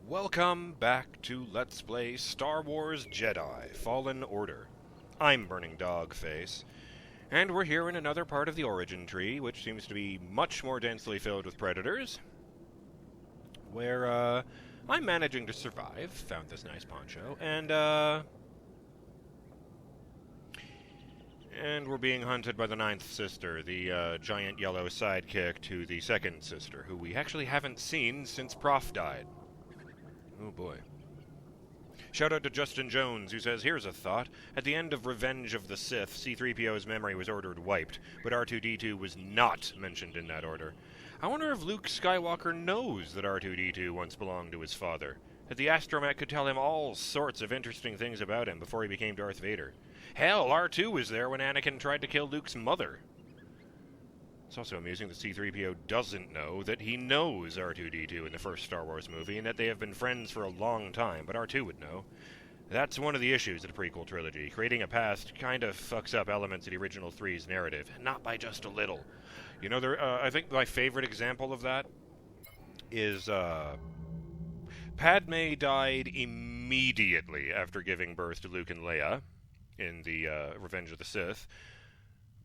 Welcome back to Let's Play Star Wars Jedi Fallen Order. I'm BurningDogFace, and we're here in another part of the origin tree, which seems to be much more densely filled with predators, where, I'm managing to survive, found this nice poncho, and we're being hunted by the ninth sister, the, giant yellow sidekick to the second sister, who we actually haven't seen since Prof died. Oh boy. Shout out to Justin Jones, who says, here's a thought. At the end of Revenge of the Sith, C-3PO's memory was ordered wiped, but R2-D2 was not mentioned in that order. I wonder if Luke Skywalker knows that R2-D2 once belonged to his father, that the astromech could tell him all sorts of interesting things about him before he became Darth Vader. Hell, R2 was there when Anakin tried to kill Luke's mother. It's also amusing that C-3PO doesn't know that he knows R2-D2 in the first Star Wars movie, and that they have been friends for a long time, but R2 would know. That's one of the issues of the prequel trilogy. Creating a past kind of fucks up elements of the original three's narrative, not by just a little. You know, I think my favorite example of that is, Padme died immediately after giving birth to Luke and Leia in the, Revenge of the Sith.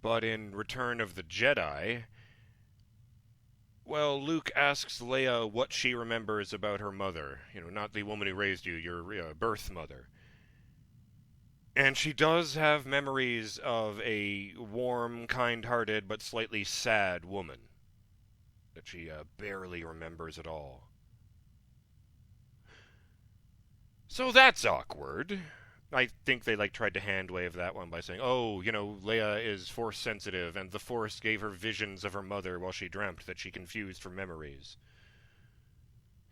But in Return of the Jedi, well, Luke asks Leia what she remembers about her mother. You know, not the woman who raised you, your birth mother. And she does have memories of a warm, kind-hearted, but slightly sad woman that she barely remembers at all. So that's awkward. I think they tried to hand-wave that one by saying, oh, you know, Leia is Force-sensitive, and the Force gave her visions of her mother while she dreamt that she confused for memories.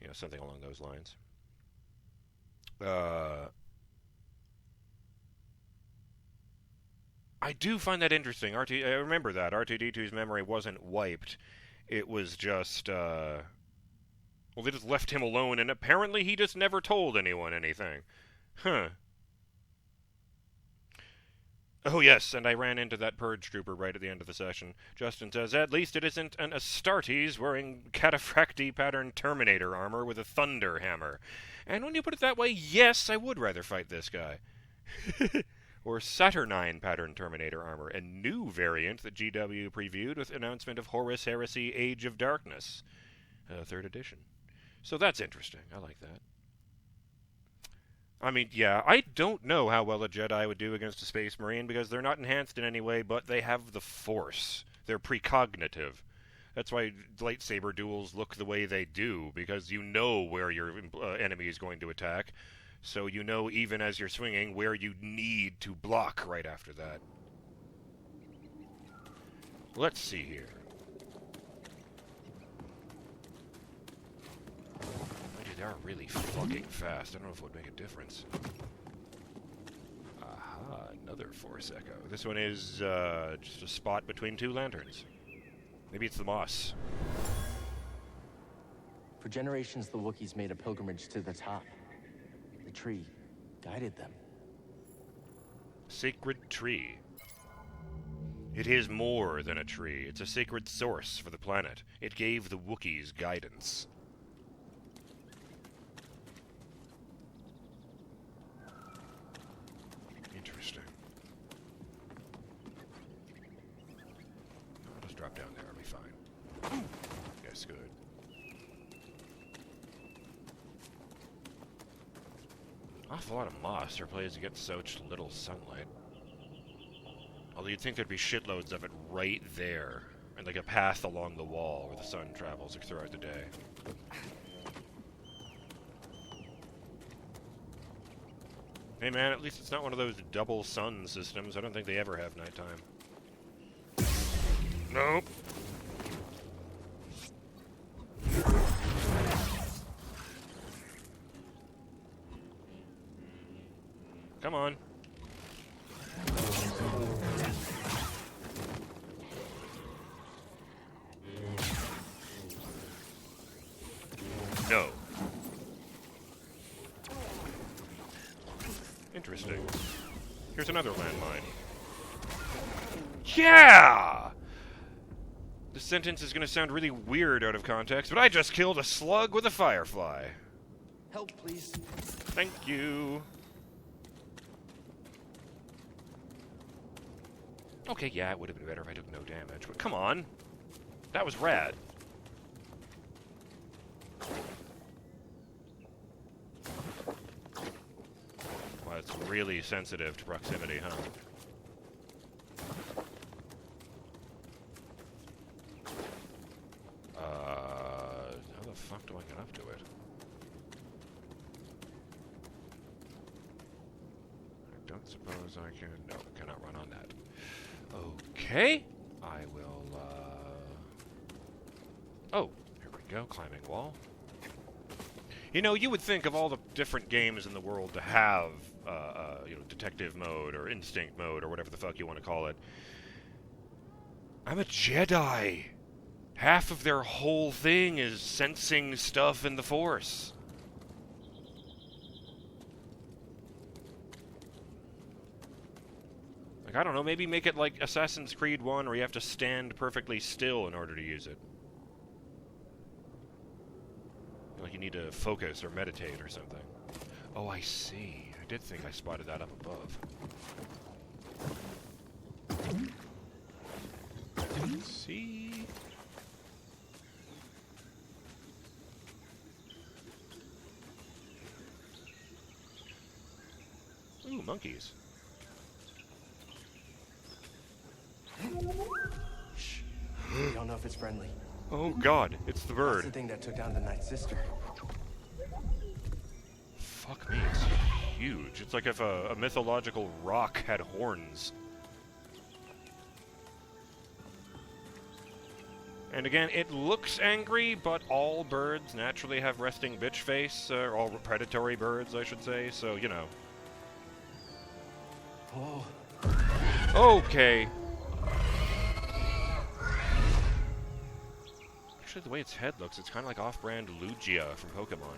You know, something along those lines. I do find that interesting. I remember that. R2-D2's memory wasn't wiped. It was just, well, they just left him alone, and apparently he just never told anyone anything. Huh. Oh yes, and I ran into that Purge Trooper right at the end of the session. Justin says, at least it isn't an Astartes wearing cataphracti pattern Terminator armor with a thunder hammer. And when you put it that way, yes, I would rather fight this guy. Or Saturnine pattern Terminator armor, a new variant that GW previewed with announcement of Horus Heresy Age of Darkness. 3rd edition. So that's interesting. I like that. I mean, yeah, I don't know how well a Jedi would do against a Space Marine, because they're not enhanced in any way, but they have the Force. They're precognitive. That's why lightsaber duels look the way they do, because you know where your enemy is going to attack, so you know even as you're swinging where you need to block right after that. Let's see here. They are really fucking fast. I don't know if it would make a difference. Aha, another Force Echo. This one is just a spot between two lanterns. Maybe it's the moss. For generations, the Wookiees made a pilgrimage to the top. The tree guided them. Sacred tree. It is more than a tree. It's a sacred source for the planet. It gave the Wookiees guidance. Drop down there, I'll be fine. Yes, good. Awful lot of moss for places to get such little sunlight. Although you'd think there'd be shitloads of it right there, and like a path along the wall where the sun travels throughout the day. Hey man, at least it's not one of those double sun systems. I don't think they ever have nighttime. Nope. Come on. No. Interesting. Here's another landmine. Yeah! This sentence is going to sound really weird out of context, but I just killed a slug with a firefly. Help, please. Thank you. Okay, yeah, it would have been better if I took no damage, but come on. That was rad. Well, it's really sensitive to proximity, huh? How the fuck do I get up to it? I don't suppose I can... No, I cannot run on that. Okay. I will, Oh, here we go, climbing wall. You know, you would think of all the different games in the world to have, you know, detective mode or instinct mode or whatever the fuck you want to call it. I'm a Jedi. Half of their whole thing is sensing stuff in the Force. Like, I don't know, maybe make it like Assassin's Creed 1 where you have to stand perfectly still in order to use it. Like you need to focus or meditate or something. Oh, I see. I did think I spotted that up above. Let's see. Ooh, monkeys. Shh. We don't know if it's friendly. Oh god, it's the bird. That's the thing that took down the Night Sister. Fuck me, it's huge. It's like if a mythological rock had horns. And again, it looks angry, but all birds naturally have resting bitch face, or all predatory birds, I should say, so, you know. Oh. Okay. Actually, the way its head looks, it's kind of like off-brand Lugia from Pokemon.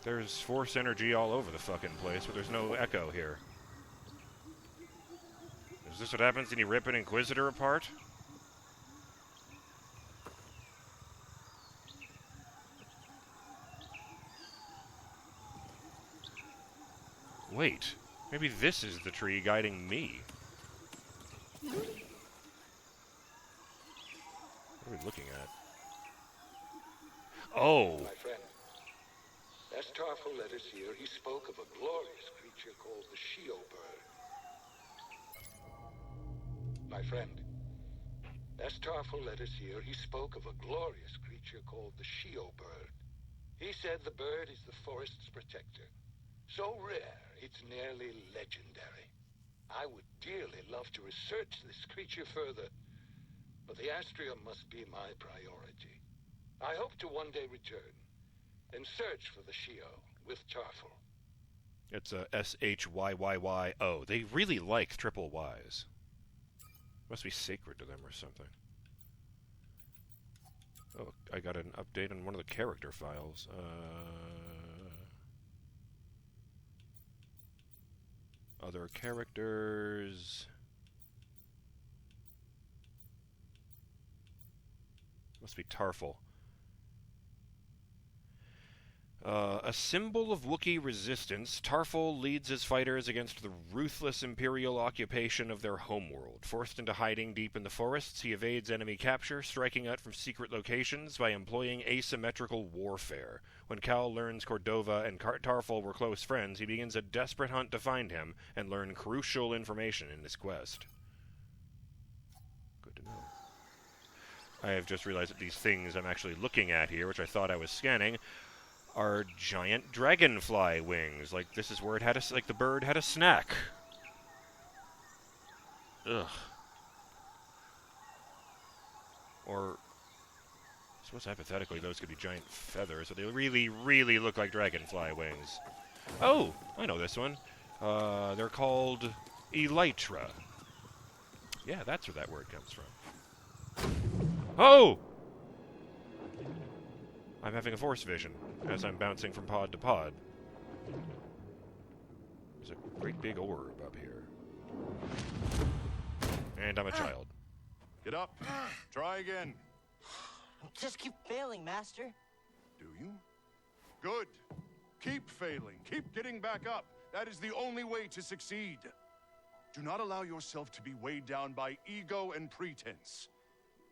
There's force energy all over the fucking place, but there's no echo here. Is this what happens when you rip an Inquisitor apart? Wait, maybe this is the tree guiding me. What are we looking at? Oh! My friend, as Tarful led us here, he spoke of a glorious creature called the Shio bird. My friend, as Tarful led us here, he spoke of a glorious creature called the Shio bird. He said the bird is the forest's protector. So rare, it's nearly legendary. I would dearly love to research this creature further, but the Astrium must be my priority. I hope to one day return and search for the Shio with Tarful. It's a S-H-Y-Y-Y-O. They really like triple Ys. Must be sacred to them or something. Oh, I got an update on one of the character files. Other characters... Must be Tarful. A symbol of Wookiee resistance, Tarful leads his fighters against the ruthless Imperial occupation of their homeworld. Forced into hiding deep in the forests, he evades enemy capture, striking out from secret locations by employing asymmetrical warfare. When Cal learns Cordova and Tarful were close friends, he begins a desperate hunt to find him and learn crucial information in his quest. Good to know. I have just realized that these things I'm actually looking at here, which I thought I was scanning, are giant dragonfly wings. Like, this is where it had a, like, the bird had a snack. Ugh. Or, I suppose hypothetically those could be giant feathers, but they really, really look like dragonfly wings. Oh, I know this one. They're called elytra. Yeah, that's where that word comes from. Oh! I'm having a force vision as I'm bouncing from pod to pod. There's a great big orb up here. And I'm a child. Get up. Try again. Just keep failing, Master. Do you? Good. Keep failing. Keep getting back up. That is the only way to succeed. Do not allow yourself to be weighed down by ego and pretense.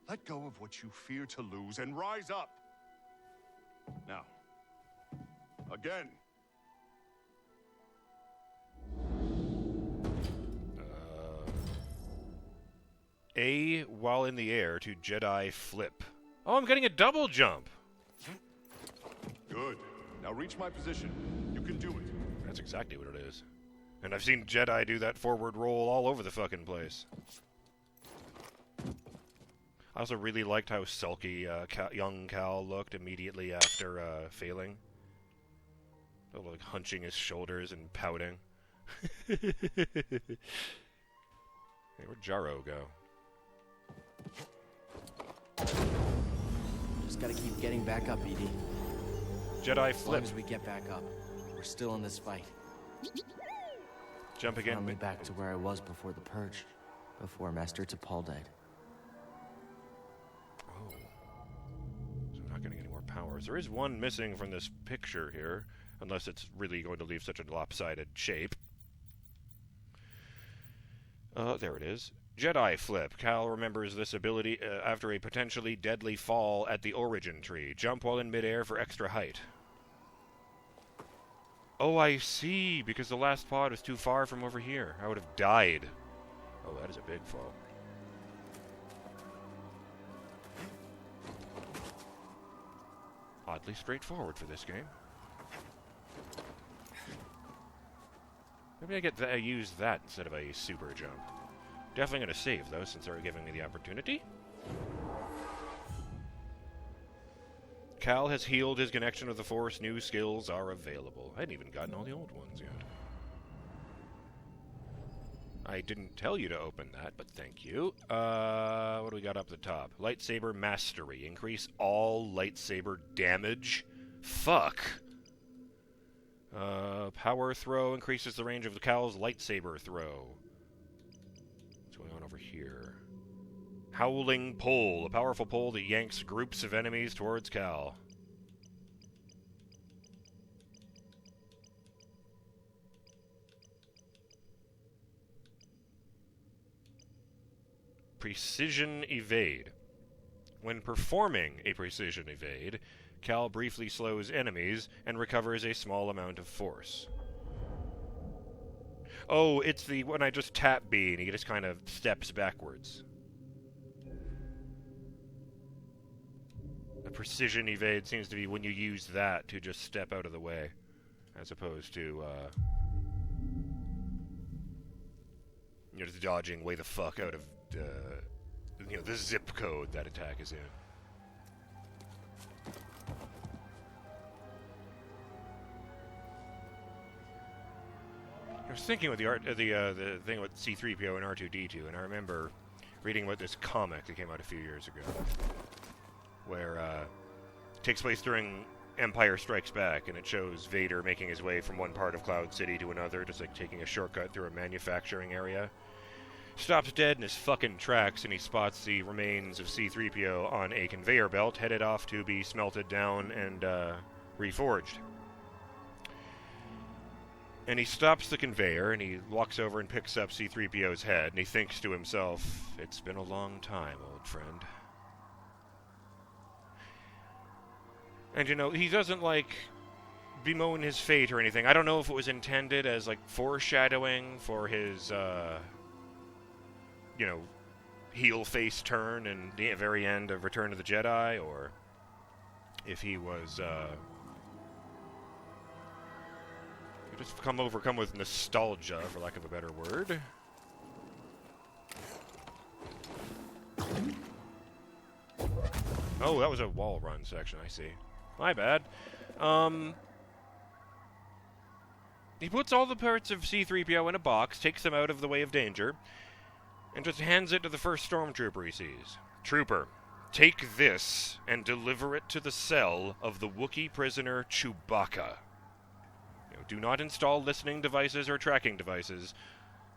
Let go of what you fear to lose and rise up. Now, again. A while in the air to Jedi flip. Oh, I'm getting a double jump. Good. Now reach my position. You can do it. That's exactly what it is. And I've seen Jedi do that forward roll all over the fucking place. I also really liked how sulky young Cal looked immediately after failing. Like hunching his shoulders and pouting. Hey, where'd Jaro go? Just gotta keep getting back up, Edie. Jedi As long flip. as we get back up, we're still in this fight. Jump again. Finally back to where I was before the purge, before Master Tapol died. Oh. So I'm not getting any more powers. There is one missing from this picture here, unless it's really going to leave such a lopsided shape. There it is. Jedi flip. Cal remembers this ability after a potentially deadly fall at the origin tree. Jump while in midair for extra height. Oh, I see, because the last pod was too far from over here. I would have died. Oh, that is a big fall. Oddly straightforward for this game. Maybe I use that instead of a super jump. Definitely going to save, though, since they're giving me the opportunity. Cal has healed his connection with the Force. New skills are available. I hadn't even gotten all the old ones yet. I didn't tell you to open that, but thank you. What do we got up the top? Lightsaber Mastery. Increase all lightsaber damage. Fuck. Power Throw increases the range of the Cal's lightsaber throw. What's going on over here? Howling Pull. A powerful pull that yanks groups of enemies towards Cal. Precision Evade. When performing a precision evade, Cal briefly slows enemies and recovers a small amount of force. Oh, it's the when I just tap B and he just kind of steps backwards. A precision evade seems to be when you use that to just step out of the way, as opposed to, you're just dodging way the fuck out of, the zip code that attack is in. I was thinking with the thing with C-3PO and R2-D2, and I remember reading about this comic that came out a few years ago, where it takes place during Empire Strikes Back, and it shows Vader making his way from one part of Cloud City to another, just like taking a shortcut through a manufacturing area. Stops dead in his fucking tracks, and he spots the remains of C-3PO on a conveyor belt, headed off to be smelted down and reforged. And he stops the conveyor, and he walks over and picks up C-3PO's head, and he thinks to himself, "It's been a long time, old friend." And, he doesn't, bemoan his fate or anything. I don't know if it was intended as, foreshadowing for his, heel face turn in the very end of Return of the Jedi, or if he was, just overcome with nostalgia, for lack of a better word. Oh, that was a wall run section, I see. My bad. He puts all the parts of C-3PO in a box, takes them out of the way of danger, and just hands it to the first stormtrooper he sees. "Trooper, take this and deliver it to the cell of the Wookiee prisoner Chewbacca. Do not install listening devices or tracking devices.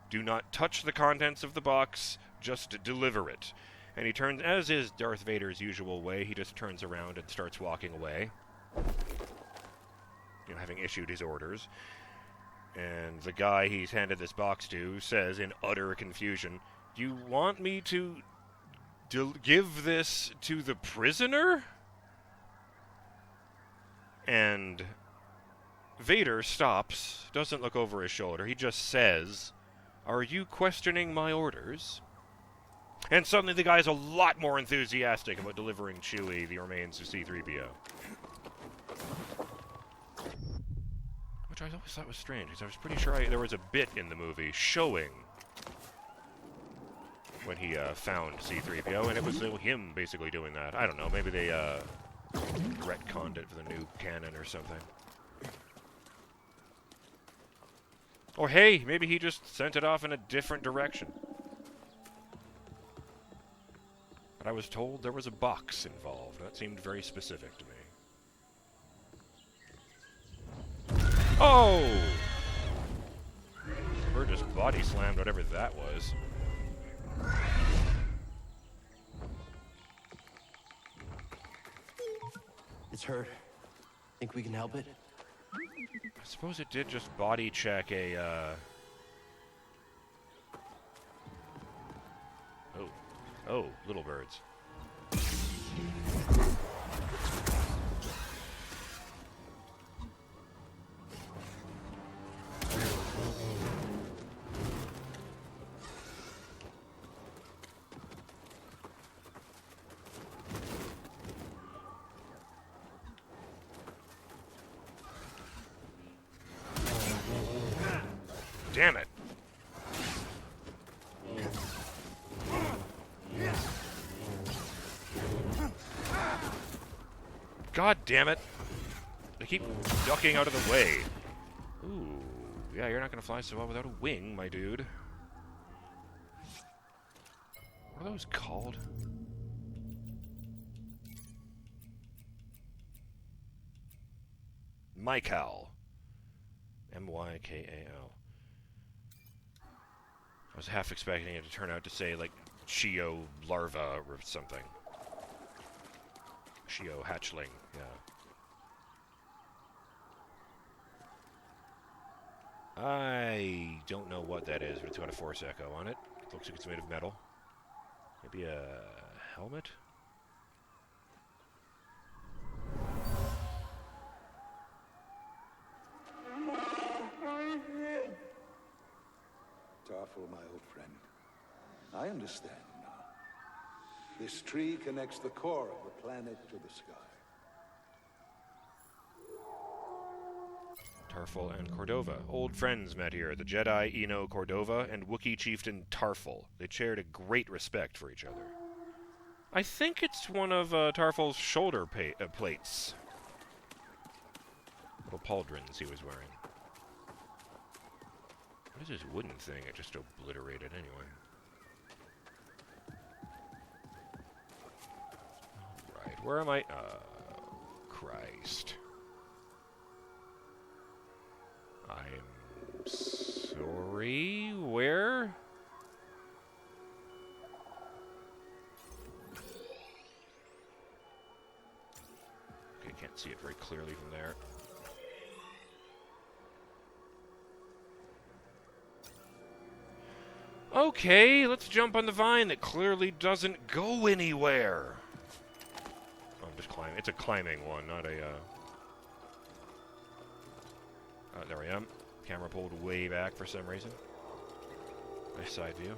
Do not touch the contents of the box, just deliver it. And he turns, as is Darth Vader's usual way, he just turns around and starts walking away. You know, having issued his orders. And the guy he's handed this box to says in utter confusion, "You want me to give this to the prisoner?" And Vader stops, doesn't look over his shoulder. He just says, "Are you questioning my orders?" And suddenly the guy's a lot more enthusiastic about delivering Chewie the remains of C-3PO. Which I always thought was strange, because I was pretty sure there was a bit in the movie showing when he found C-3PO, and it was him basically doing that. I don't know, maybe they retconned it for the new canon or something. Or hey, maybe he just sent it off in a different direction. But I was told there was a box involved. That seemed very specific to me. Oh! Bird just body slammed whatever that was. It's hurt. Think we can help it? I suppose it did just body check a, Oh, little birds. Damn it. God damn it. They keep ducking out of the way. Ooh, yeah, you're not gonna fly so well without a wing, my dude. What are those called? Mycal. M-Y-K-A-L. I was half expecting it to turn out to say, like, Shio larva or something. Shio hatchling, yeah. I don't know what that is, but it's got a Force Echo on it. It looks like it's made of metal. Maybe a helmet? Tarful, my old friend. I understand now. This tree connects the core of the planet to the sky. Tarful and Cordova. Old friends met here. The Jedi Eno Cordova and Wookiee chieftain Tarful. They shared a great respect for each other. I think it's one of Tarful's shoulder plates. Little pauldrons he was wearing. What is this wooden thing? It just obliterated anyway. Alright, where am I? Christ. I'm sorry, where? Okay, can't see it very clearly from there. Okay, let's jump on the vine that clearly doesn't go anywhere. Oh, I'm just climbing. It's a climbing one, not a, there I am. Camera pulled way back for some reason. Nice side view.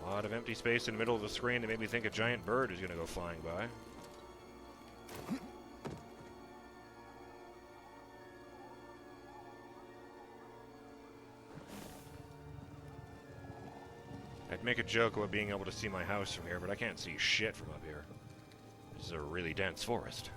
A lot of empty space in the middle of the screen that made me think a giant bird is going to go flying by. I'd make a joke about being able to see my house from here, but I can't see shit from up here. This is a really dense forest.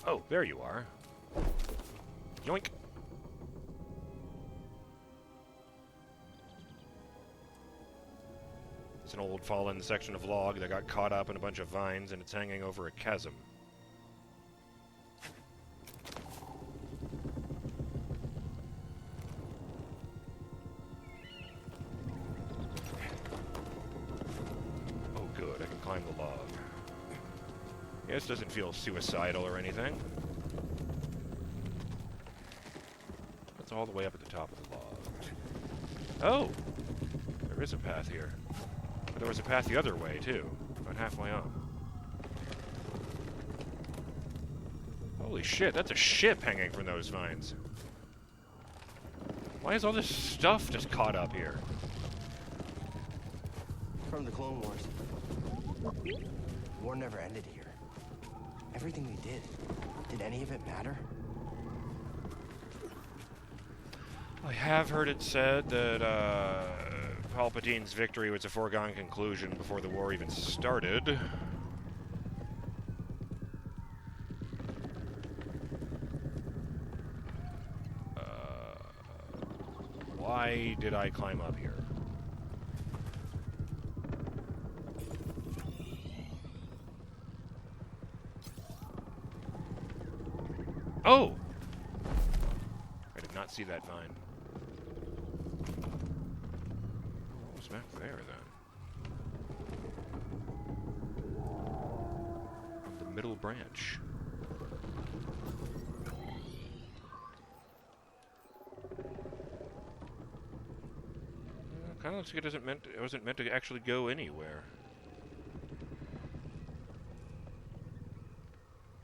Oh, there you are. Yoink. It's an old fallen section of log that got caught up in a bunch of vines, and it's hanging over a chasm. Oh good, I can climb the log. Yeah, this doesn't feel suicidal or anything. That's all the way up at the top of the log. Oh! There is a path here. But there was a path the other way, too. About halfway up. Holy shit, that's a ship hanging from those vines. Why is all this stuff just caught up here? From the Clone Wars. The war never ended here. Everything we did any of it matter? I have heard it said that Palpatine's victory was a foregone conclusion before the war even started. Why did I climb up here? Oh! I did not see that vine. What was back there, then? The middle branch. Kind of looks like it wasn't meant to actually go anywhere.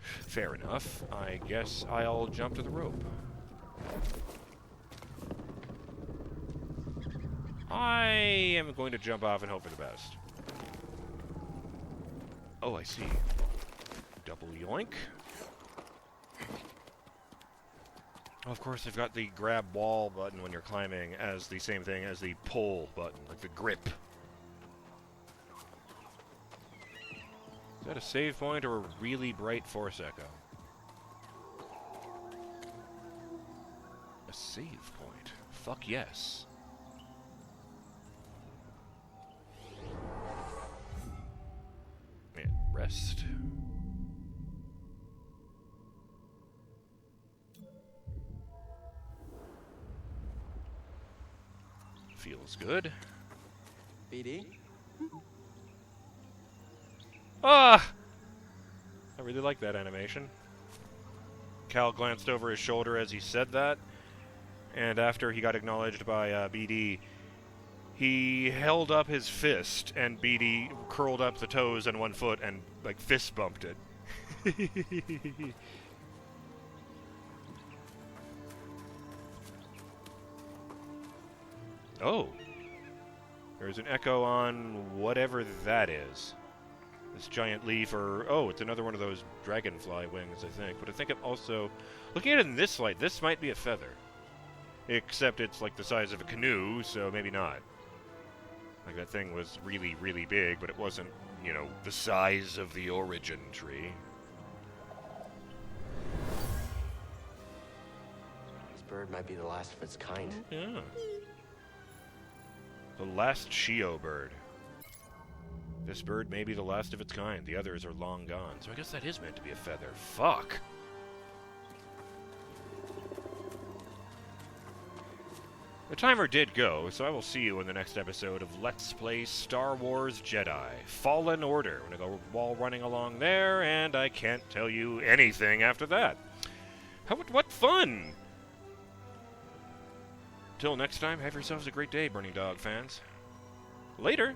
Fair enough. I guess I'll jump to the rope. I am going to jump off and hope for the best. Oh, I see. Double yoink. Oh, of course, they've got the grab wall button when you're climbing as the same thing as the pull button, like the grip. Is that a save point or a really bright force echo? A save point? Fuck yes. Man, rest. Feels good. BD? Ah! I really like that animation. Cal glanced over his shoulder as he said that, and after he got acknowledged by BD, he held up his fist, and BD curled up the toes on one foot and, like, fist bumped it. Oh! There's an echo on whatever that is. This giant leaf, or... oh, it's another one of those dragonfly wings, I think. But I think it also... looking at it in this light, this might be a feather. Except it's like the size of a canoe, so maybe not. Like, that thing was really, really big, but it wasn't, you know, the size of the origin tree. This bird might be the last of its kind. Yeah. The last Shio bird. This bird may be the last of its kind. The others are long gone. So I guess that is meant to be a feather. Fuck! The timer did go, so I will see you in the next episode of Let's Play Star Wars Jedi Fallen Order. I'm gonna go wall running along there, and I can't tell you anything after that. What fun! Till next time, have yourselves a great day, Burning Dog fans. Later!